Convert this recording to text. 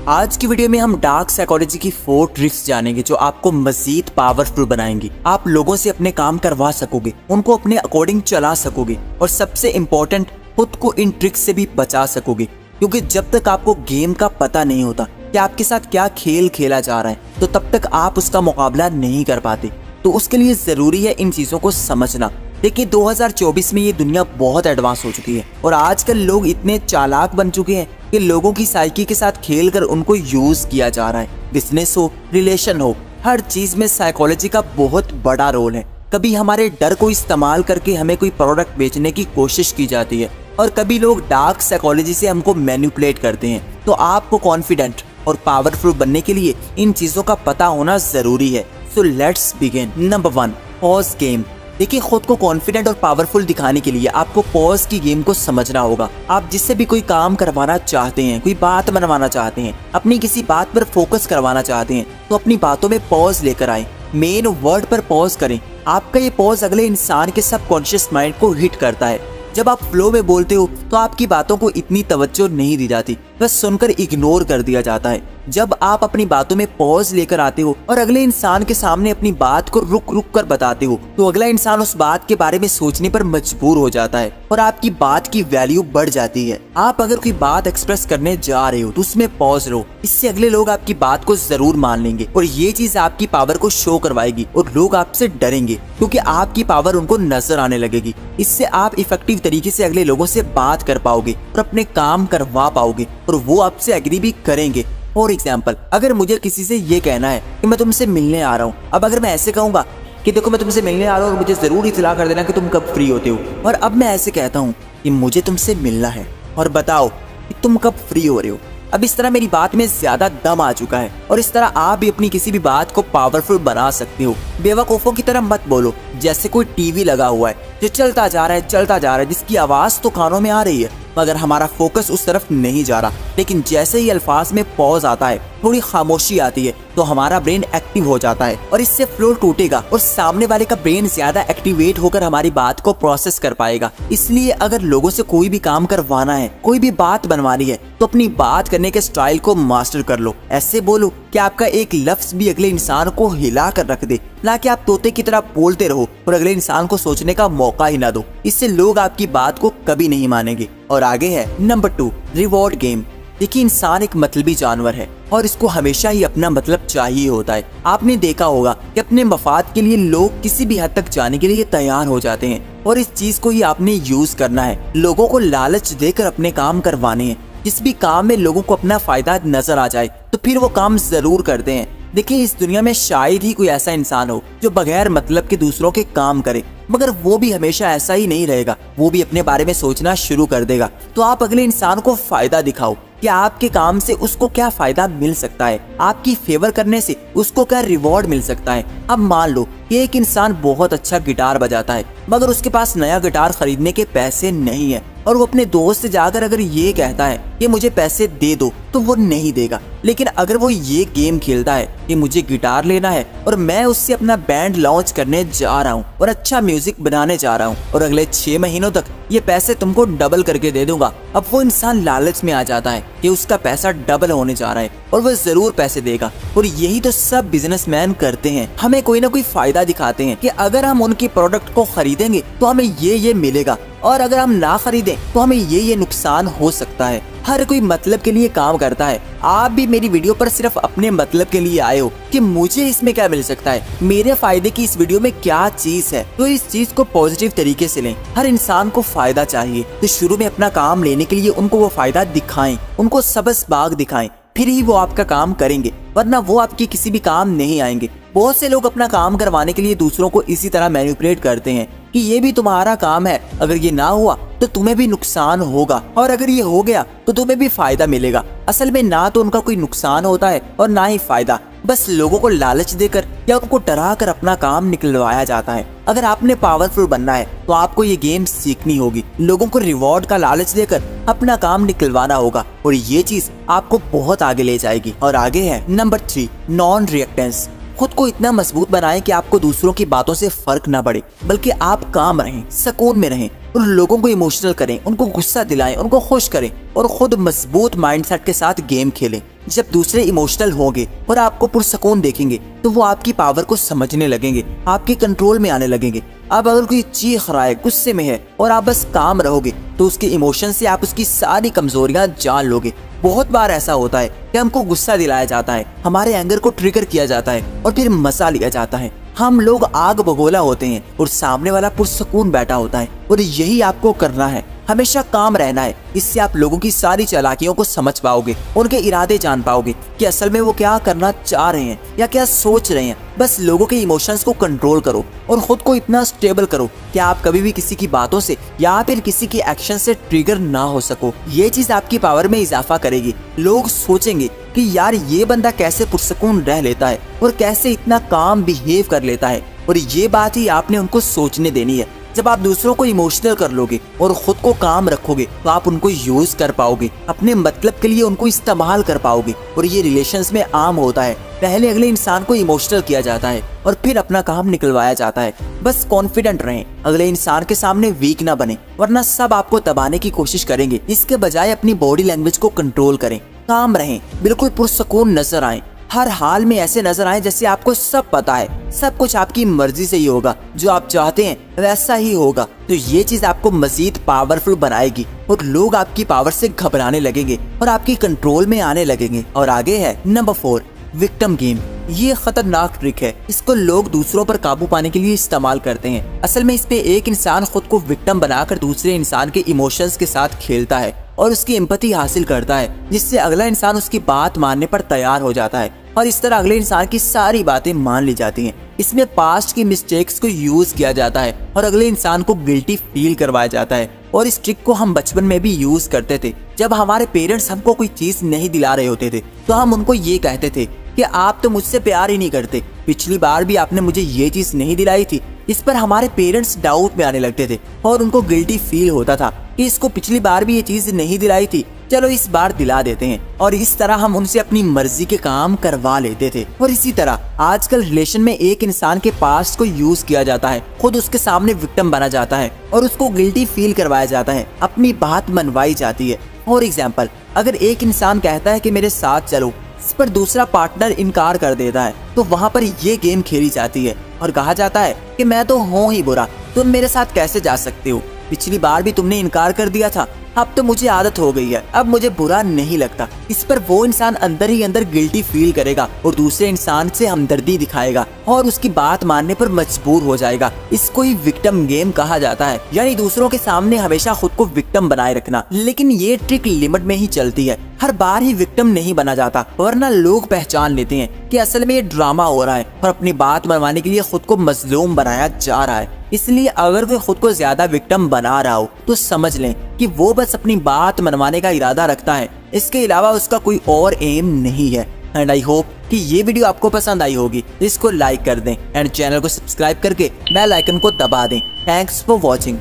आज की वीडियो में हम डार्क साइकोलॉजी की 4 ट्रिक्स जानेंगे जो आपको मजीद पावरफुल बनाएंगी। आप लोगों से अपने काम करवा सकोगे, उनको अपने अकॉर्डिंग चला सकोगे और सबसे इम्पोर्टेंट खुद को इन ट्रिक्स से भी बचा सकोगे। क्योंकि जब तक आपको गेम का पता नहीं होता कि आपके साथ क्या खेल खेला जा रहा है, तो तब तक आप उसका मुकाबला नहीं कर पाते। तो उसके लिए जरूरी है इन चीजों को समझना। देखिए 2024 में ये दुनिया बहुत एडवांस हो चुकी है और आजकल लोग इतने चालाक बन चुके हैं कि लोगों की साइकी के साथ खेलकर उनको यूज किया जा रहा है। बिजनेस हो, रिलेशन हो, हर चीज में साइकोलॉजी का बहुत बड़ा रोल है। कभी हमारे डर को इस्तेमाल करके हमें कोई प्रोडक्ट बेचने की कोशिश की जाती है और कभी लोग डार्क साइकोलॉजी से हमको मैनिपुलेट करते हैं। तो आपको कॉन्फिडेंट और पावरफुल बनने के लिए इन चीजों का पता होना जरूरी है। So let's begin. Number 1, pause game. देखिए खुद को कॉन्फिडेंट और पावरफुल दिखाने के लिए आपको पॉज की गेम को समझना होगा। आप जिससे भी कोई काम करवाना चाहते हैं, कोई बात मनवाना चाहते हैं, अपनी किसी बात पर फोकस करवाना चाहते हैं, तो अपनी बातों में पॉज लेकर आए। मेन वर्ड पर पॉज करें। आपका ये पॉज अगले इंसान के सबकॉन्शियस माइंड को हिट करता है। जब आप फ्लो में बोलते हो तो आपकी बातों को इतनी तवज्जो नहीं दी जाती, बस सुनकर इग्नोर कर दिया जाता है। जब आप अपनी बातों में पॉज लेकर आते हो और अगले इंसान के सामने अपनी बात को रुक रुक कर बताते हो, तो अगला इंसान उस बात के बारे में सोचने पर मजबूर हो जाता है और आपकी बात की वैल्यू बढ़ जाती है। आप अगर कोई बात एक्सप्रेस करने जा रहे हो तो उसमें पॉज लो। इससे अगले लोग आपकी बात को जरूर मान लेंगे और ये चीज आपकी पावर को शो करवाएगी और लोग आपसे डरेंगे क्योंकि आपकी पावर उनको नजर आने लगेगी। इससे आप इफेक्टिव तरीके से अगले लोगों से बात कर पाओगे और अपने काम करवा पाओगे और वो आपसे एग्री भी करेंगे। फॉर एग्जाम्पल, अगर मुझे किसी से ये कहना है कि मैं तुमसे मिलने आ रहा हूँ, अब अगर मैं ऐसे कहूंगा कि देखो मैं तुमसे मिलने आ रहा हूँ और मुझे जरूर इत्तला कर देना कि तुम कब फ्री होते हो, और अब मैं ऐसे कहता हूँ कि मुझे तुमसे मिलना है और बताओ कि तुम कब फ्री हो रहे हो। अब इस तरह मेरी बात में ज्यादा दम आ चुका है और इस तरह आप भी अपनी किसी भी बात को पावरफुल बना सकते हो। बेवकूफों की तरह मत बोलो जैसे कोई टीवी लगा हुआ है जो चलता जा रहा है, जिसकी आवाज तो कानों में आ रही है मगर हमारा फोकस उस तरफ नहीं जा रहा। लेकिन जैसे ही अल्फाज में पॉज आता है, थोड़ी खामोशी आती है, तो हमारा ब्रेन एक्टिव हो जाता है और इससे फ्लो टूटेगा और सामने वाले का ब्रेन ज्यादा एक्टिवेट होकर हमारी बात को प्रोसेस कर पाएगा। इसलिए अगर लोगों से कोई भी काम करवाना है, कोई भी बात बनवानी है, तो अपनी बात करने के स्टाइल को मास्टर कर लो। ऐसे बोलो कि आपका एक लफ्ज भी अगले इंसान को हिला कर रख दे, ना कि आप तोते की तरह बोलते रहो और अगले इंसान को सोचने का मौका ही ना दो। इससे लोग आपकी बात को कभी नहीं मानेंगे। और आगे है नंबर 2, रिवॉर्ड गेम। देखिए इंसान एक मतलबी जानवर है और इसको हमेशा ही अपना मतलब चाहिए होता है। आपने देखा होगा कि अपने मफाद के लिए लोग किसी भी हद तक जाने के लिए तैयार हो जाते हैं और इस चीज को ही आपने यूज करना है। लोगों को लालच देकर अपने काम करवाने हैं। जिस भी काम में लोगों को अपना फायदा नजर आ जाए तो फिर वो काम जरूर करते हैं। देखिए इस दुनिया में शायद ही कोई ऐसा इंसान हो जो बगैर मतलब के दूसरों के काम करे, मगर वो भी हमेशा ऐसा ही नहीं रहेगा। वो भी अपने बारे में सोचना शुरू कर देगा। तो आप अगले इंसान को फायदा दिखाओ कि आपके काम से उसको क्या फायदा मिल सकता है, आपकी फेवर करने से उसको क्या रिवॉर्ड मिल सकता है। अब मान लो कि एक इंसान बहुत अच्छा गिटार बजाता है मगर उसके पास नया गिटार खरीदने के पैसे नहीं है और वो अपने दोस्त से जाकर अगर ये कहता है कि मुझे पैसे दे दो, तो वो नहीं देगा। लेकिन अगर वो ये गेम खेलता है कि मुझे गिटार लेना है और मैं उससे अपना बैंड लॉन्च करने जा रहा हूँ और अच्छा म्यूजिक बनाने जा रहा हूँ और अगले 6 महीनों तक ये पैसे तुमको डबल करके दे दूंगा, अब वो इंसान लालच में आ जाता है कि उसका पैसा डबल होने जा रहा है और वो जरूर पैसे देगा। और यही तो सब बिजनेसमैन करते हैं, हमें कोई ना कोई फायदा दिखाते हैं कि अगर हम उनकी प्रोडक्ट को खरीदेंगे तो हमें ये मिलेगा और अगर हम ना खरीदें तो हमें ये नुकसान हो सकता है। हर कोई मतलब के लिए काम करता है। आप भी मेरी वीडियो पर सिर्फ अपने मतलब के लिए आए हो कि मुझे इसमें क्या मिल सकता है, मेरे फायदे की इस वीडियो में क्या चीज है, तो इस चीज को पॉजिटिव तरीके से लें। हर इंसान को फायदा चाहिए, तो शुरू में अपना काम लेने के लिए उनको वो फायदा दिखाएं, उनको सबसबाग दिखाएं, फिर ही वो आपका काम करेंगे, वरना वो आपके किसी भी काम नहीं आएंगे। बहुत से लोग अपना काम करवाने के लिए दूसरों को इसी तरह मैनिपुलेट करते हैं कि ये भी तुम्हारा काम है, अगर ये ना हुआ तो तुम्हें भी नुकसान होगा और अगर ये हो गया तो तुम्हें भी फायदा मिलेगा। असल में ना तो उनका कोई नुकसान होता है और ना ही फायदा, बस लोगों को लालच देकर या उनको डरा कर अपना काम निकलवाया जाता है। अगर आपने पावरफुल बनना है तो आपको ये गेम सीखनी होगी। लोगों को रिवॉर्ड का लालच देकर अपना काम निकलवाना होगा और ये चीज आपको बहुत आगे ले जाएगी। और आगे है नंबर 3, नॉन रिएक्टेंस। खुद को इतना मजबूत बनाएं कि आपको दूसरों की बातों से फर्क ना पड़े, बल्कि आप काम रहें, सुकून में रहें। और लोगों को इमोशनल करें, उनको गुस्सा दिलाएं, उनको खुश करें और खुद मजबूत माइंडसेट के साथ गेम खेलें। जब दूसरे इमोशनल होंगे और आपको पुरसकून देखेंगे तो वो आपकी पावर को समझने लगेंगे, आपके कंट्रोल में आने लगेंगे। अब अगर कोई चीख रहा है, गुस्से में है और आप बस काम रहोगे तो उसके इमोशन से आप उसकी सारी कमजोरियां जान लोगे। बहुत बार ऐसा होता है कि हमको गुस्सा दिलाया जाता है, हमारे एंगर को ट्रिगर किया जाता है और फिर मजा लिया जाता है। हम लोग आग बगोला होते हैं और सामने वाला पुरसकून बैठा होता है। और यही आपको करना है, हमेशा काम रहना है। इससे आप लोगों की सारी चालाकियों को समझ पाओगे, उनके इरादे जान पाओगे कि असल में वो क्या करना चाह रहे हैं या क्या सोच रहे हैं। बस लोगों के इमोशंस को कंट्रोल करो और खुद को इतना स्टेबल करो कि आप कभी भी किसी की बातों से या फिर किसी के एक्शन से ट्रिगर ना हो सको। ये चीज आपकी पावर में इजाफा करेगी। लोग सोचेंगे कि यार ये बंदा कैसे पुरसकून रह लेता है और कैसे इतना काम बिहेव कर लेता है, और ये बात ही आपने उनको सोचने देनी है। जब आप दूसरों को इमोशनल कर लोगे और खुद को काम रखोगे तो आप उनको यूज कर पाओगे, अपने मतलब के लिए उनको इस्तेमाल कर पाओगे। और ये रिलेशंस में आम होता है, पहले अगले इंसान को इमोशनल किया जाता है और फिर अपना काम निकलवाया जाता है। बस कॉन्फिडेंट रहें, अगले इंसान के सामने वीक ना बने, वरना सब आपको दबाने की कोशिश करेंगे। इसके बजाय अपनी बॉडी लैंग्वेज को कंट्रोल करें, काम रहें, बिल्कुल पुरसकून नजर आए, हर हाल में ऐसे नजर आए जैसे आपको सब पता है, सब कुछ आपकी मर्जी से ही होगा, जो आप चाहते हैं वैसा ही होगा। तो ये चीज आपको मजीद पावरफुल बनाएगी और लोग आपकी पावर से घबराने लगेंगे और आपकी कंट्रोल में आने लगेंगे। और आगे है नंबर 4, विक्टिम गेम। ये खतरनाक ट्रिक है, इसको लोग दूसरों पर काबू पाने के लिए इस्तेमाल करते हैं। असल में इस पे एक इंसान खुद को विक्टिम बनाकर दूसरे इंसान के इमोशंस के साथ खेलता है और उसकी एम्पैथी हासिल करता है, जिससे अगला इंसान उसकी बात मानने पर तैयार हो जाता है और इस तरह अगले इंसान की सारी बातें मान ली जाती हैं। इसमें पास्ट की मिस्टेक्स को यूज किया जाता है और अगले इंसान को गिल्टी फील करवाया जाता है। और इस ट्रिक को हम बचपन में भी यूज करते थे। जब हमारे पेरेंट्स हमको कोई चीज नहीं दिला रहे होते थे तो हम उनको ये कहते थे कि आप तो मुझसे प्यार ही नहीं करते, पिछली बार भी आपने मुझे ये चीज नहीं दिलाई थी। इस पर हमारे पेरेंट्स डाउट में आने लगते थे और उनको गिल्टी फील होता था कि इसको पिछली बार भी ये चीज नहीं दिलाई थी, चलो इस बार दिला देते हैं। और इस तरह हम उनसे अपनी मर्जी के काम करवा लेते थे। और इसी तरह आजकल रिलेशन में एक इंसान के पास्ट को यूज किया जाता है, खुद उसके सामने विक्टिम बना जाता है और उसको गिल्टी फील करवाया जाता है, अपनी बात मनवाई जाती है। फॉर एग्जाम्पल, अगर एक इंसान कहता है कि मेरे साथ चलो, इस पर दूसरा पार्टनर इनकार कर देता है तो वहाँ पर ये गेम खेली जाती है और कहा जाता है कि मैं तो हूँ ही बुरा, तुम मेरे साथ कैसे जा सकते हो, पिछली बार भी तुमने इनकार कर दिया था, अब तो मुझे आदत हो गई है, अब मुझे बुरा नहीं लगता। इस पर वो इंसान अंदर ही अंदर गिल्टी फील करेगा और दूसरे इंसान से हमदर्दी दिखाएगा और उसकी बात मानने पर मजबूर हो जाएगा। इसको ही विक्टिम गेम कहा जाता है, यानी दूसरों के सामने हमेशा खुद को विक्टिम बनाए रखना। लेकिन ये ट्रिक लिमिट में ही चलती है, हर बार ही विक्टिम नहीं बना जाता, वरना लोग पहचान लेते हैं कि असल में ये ड्रामा हो रहा है और अपनी बात मनवाने के लिए खुद को मजलूम बनाया जा रहा है। इसलिए अगर कोई खुद को ज्यादा विक्टिम बना रहा हो तो समझ लें कि वो बस अपनी बात मनवाने का इरादा रखता है, इसके अलावा उसका कोई और एम नहीं है। एंड आई होप कि ये वीडियो आपको पसंद आई होगी, इसको लाइक कर दें एंड चैनल को सब्सक्राइब करके बेल आइकन को दबा दें। Thanks for watching.